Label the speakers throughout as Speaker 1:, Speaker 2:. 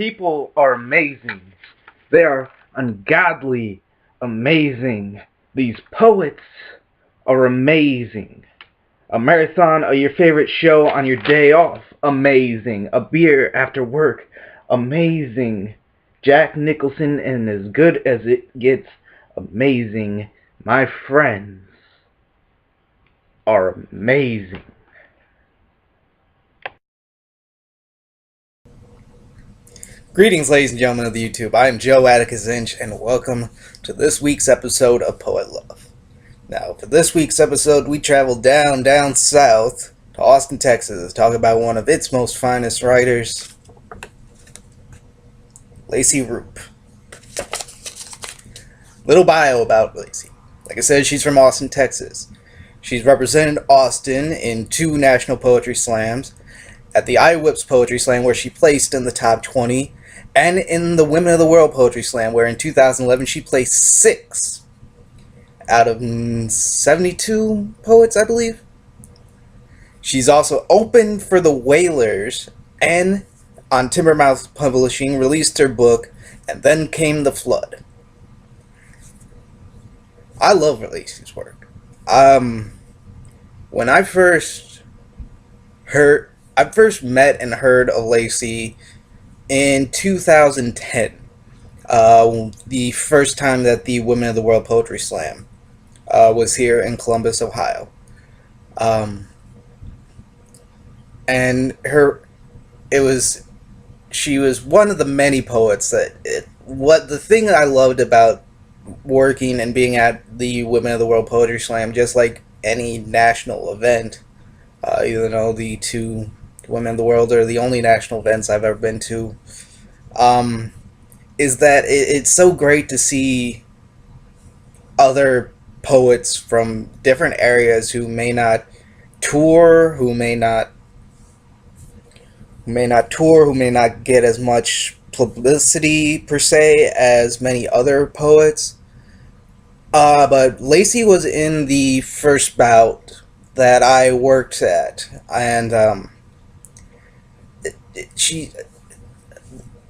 Speaker 1: people are amazing. They are ungodly amazing. These poets are amazing. A marathon of your favorite show on your day off, amazing. A beer after work, amazing. Jack Nicholson and as good as it gets, amazing. My friends are amazing.
Speaker 2: Greetings, ladies and gentlemen of the YouTube. I am Joe Atticus Inch, and welcome to this week's episode of Poet Love. Now, for this week's episode, we traveled down south to Austin, Texas, to talk about one of its most finest writers, Lacey Roop. Little bio about Lacey. Like I said, she's from Austin, Texas. She's represented Austin in 2 national poetry slams, at the iWhips Poetry Slam, where she placed in the top 20, and in the Women of the World Poetry Slam, where in 2011 she placed 6 out of 72 poets, I believe. She's also opened for the Whalers, and on Timbermouth Publishing released her book, And Then Came the Flood. I love Lacey's work. When I first met and heard of Lacey in 2010, the first time that the Women of the World Poetry Slam was here in Columbus, Ohio. And she was one of the many poets the thing that I loved about working and being at the Women of the World Poetry Slam, just like any national event, even though the 2 Women of the World are the only national events I've ever been to, is that it's so great to see other poets from different areas who may not tour, who may not get as much publicity per se as many other poets. But Lacey was in the first bout that I worked at, and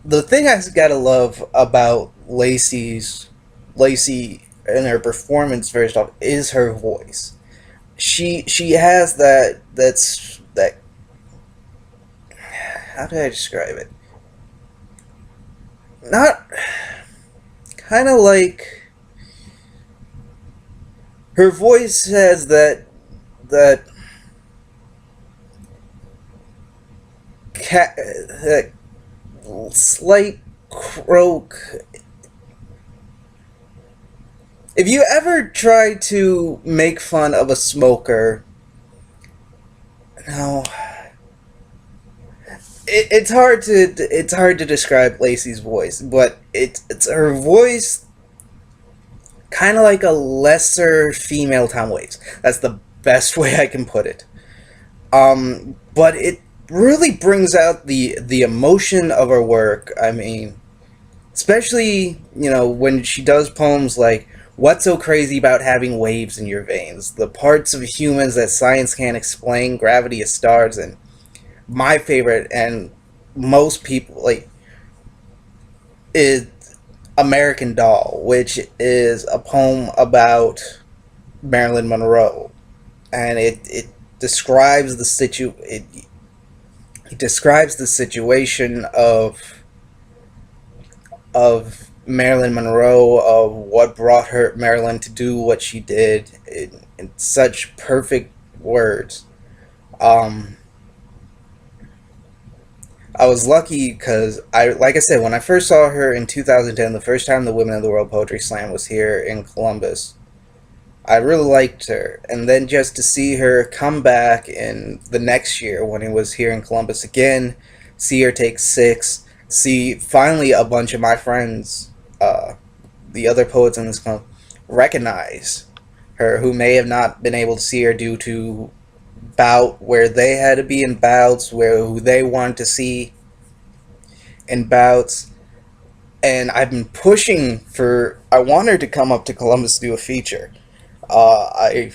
Speaker 2: the thing I gotta love about Lacey and her performance first off is her voice. She has that how do I describe it? Not kind of like her voice has that slight croak. If you ever try to make fun of a smoker, no, it's hard to describe Lacey's voice, but it's her voice, kind of like a lesser female Tom Waits. That's the best way I can put it. But it really brings out the emotion of her work. I mean, especially, when she does poems like "What's So Crazy About Having Waves in Your Veins?" The parts of humans that science can't explain, gravity of stars, and my favorite, and most people is American Doll, which is a poem about Marilyn Monroe, and it describes the situation of Marilyn Monroe, of what brought Marilyn to do what she did in such perfect words. I was lucky because, like I said, when I first saw her in 2010, the first time the Women of the World Poetry Slam was here in Columbus, I really liked her. And then just to see her come back in the next year when it was here in Columbus again, see her take 6, see finally a bunch of my friends, the other poets in this club, recognize her who may have not been able to see her due to bout where they had to be in bouts, who they wanted to see in bouts. And I've been pushing I want her to come up to Columbus to do a feature. I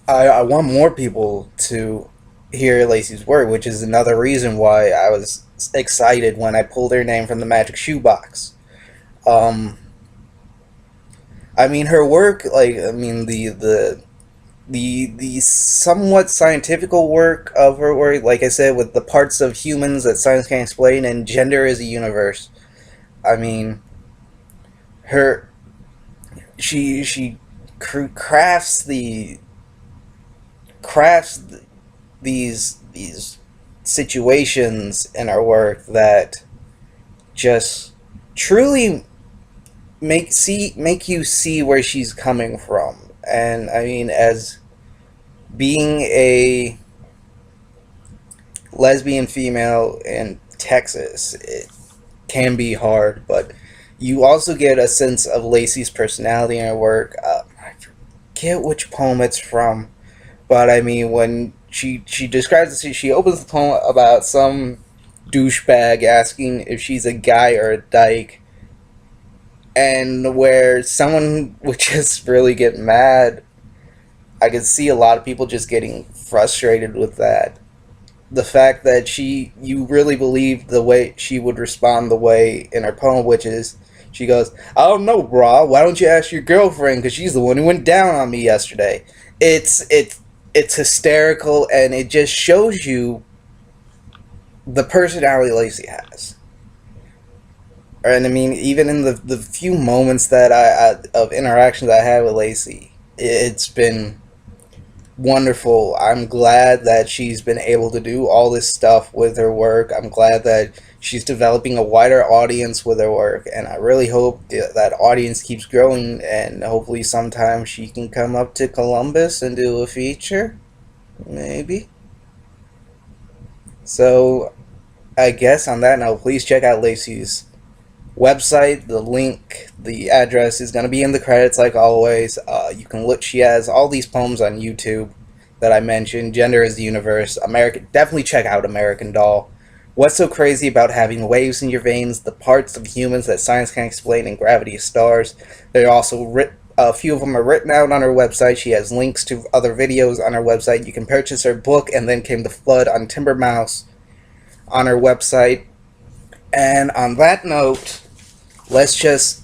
Speaker 2: want more people to hear Lacey's work, which is another reason why I was excited when I pulled her name from the magic shoebox. Um, I mean, her work, like, I mean, the somewhat scientifical work of her work, like I said, with the parts of humans that science can't explain, and gender is a universe. I mean, her she crafts these situations in our work that just truly make you see where she's coming from. And I mean, as being a lesbian female in Texas, it can be hard, but you also get a sense of Lacey's personality in her work. I forget which poem it's from, but I mean, when she describes it, she opens the poem about some douchebag asking if she's a guy or a dyke, and where someone would just really get mad. I could see a lot of people just getting frustrated with that. The fact that you really believe the way she would respond the way in her poem, which is, she goes, I don't know, brah, why don't you ask your girlfriend, because she's the one who went down on me yesterday. It's hysterical, and it just shows you the personality Lacey has. And I mean, even in the few moments that of interactions I had with Lacey, it's been wonderful. I'm glad that she's been able to do all this stuff with her work. I'm glad that she's developing a wider audience with her work, and I really hope that audience keeps growing, and hopefully sometime she can come up to Columbus and do a feature, maybe. So I guess on that note, please check out Lacey's website. The link, the address is going to be in the credits like always. You can look, she has all these poems on YouTube that I mentioned. Gender is the Universe. Definitely check out American Doll. What's so crazy about having waves in your veins, the parts of humans that science can't explain, and gravity of stars. They're also a few of them are written out on her website. She has links to other videos on her website. You can purchase her book, And Then Came the Flood, on Timber Mouse, on her website. And on that note, let's just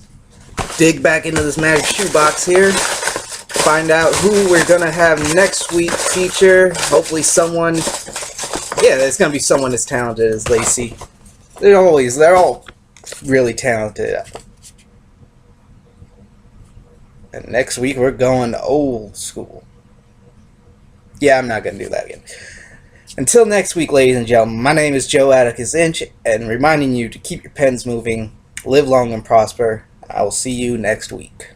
Speaker 2: dig back into this magic shoebox here. Find out who we're gonna have next week feature. Hopefully someone, yeah, there's gonna be someone as talented as Lacey. They're all really talented. And next week we're going old school. Yeah, I'm not gonna do that again. Until next week, ladies and gentlemen, my name is Joe Atticus Inch, and reminding you to keep your pens moving, live long and prosper. I will see you next week.